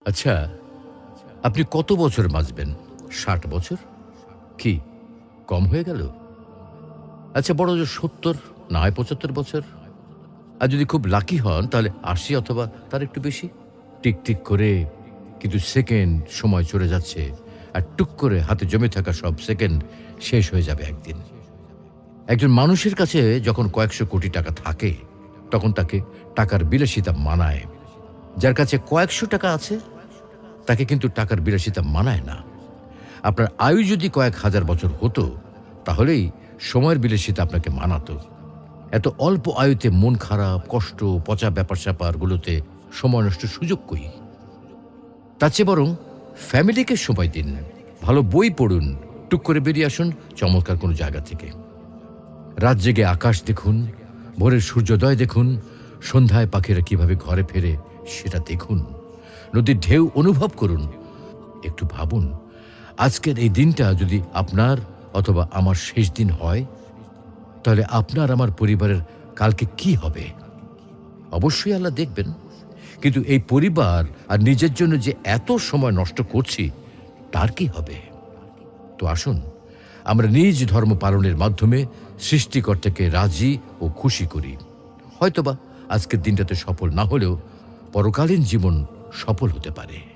আচ্ছা, আপনি কত বছর বাঁচবেন? ৬০ বছর? কি কম হয়ে গেল? আচ্ছা, বড় জোর ৭০ না হয় ৭৫ বছর। আর যদি খুব লাকি হন তাহলে ৮০ অথবা তার একটু বেশি। টিক করে কিন্তু সেকেন্ড সময় চলে যাচ্ছে, আর টুক করে হাতে জমে থাকা সব সেকেন্ড শেষ হয়ে যাবে একদিন। একজন মানুষের কাছে যখন কয়েকশো কোটি টাকা থাকে, তখন তাকে টাকার বিলাসিতা মানায়। যার কাছে কয়েকশো টাকা আছে, তাকে কিন্তু টাকার বিলাসিতা মানায় না। আপনার আয়ু যদি কয়েক হাজার বছর হতো, তাহলেই সময়ের বিলাসিতা আপনাকে মানাতো। এত অল্প আয়ুতে মন খারাপ, কষ্ট, পচা ব্যাপার-স্যাপারগুলোতে সময় নষ্টের সুযোগ কই? তার চেয়ে বরং ফ্যামিলিকে সময় দিন, ভালো বই পড়ুন, টুক করে বেরিয়ে আসুন চমৎকার কোনো জায়গা থেকে। রাত জেগে আকাশ দেখুন, ভোরের সূর্যোদয় দেখুন, সন্ধ্যায় পাখিরা কিভাবে ঘরে ফেরে সেটা দেখুন, নদীর ঢেউ অনুভব করুন। একটু ভাবুন, আজকের এই দিনটা যদি আপনার অথবা আমার শেষ দিন হয়, তাহলে আপনার আমার পরিবারের কালকে কি হবে? অবশ্যই আল্লাহ দেখবেন, কিন্তু এই পরিবার আর নিজের জন্য যে এত সময় নষ্ট করছি, তার কি হবে? তো আসুন, আমরা নিজ ধর্ম পালনের মাধ্যমে সৃষ্টিকর্তাকে রাজি ও খুশি করি। হয়তোবা আজকের দিনটাতে সফল না হলেও পরকালীন জীবন সফল হতে পারে।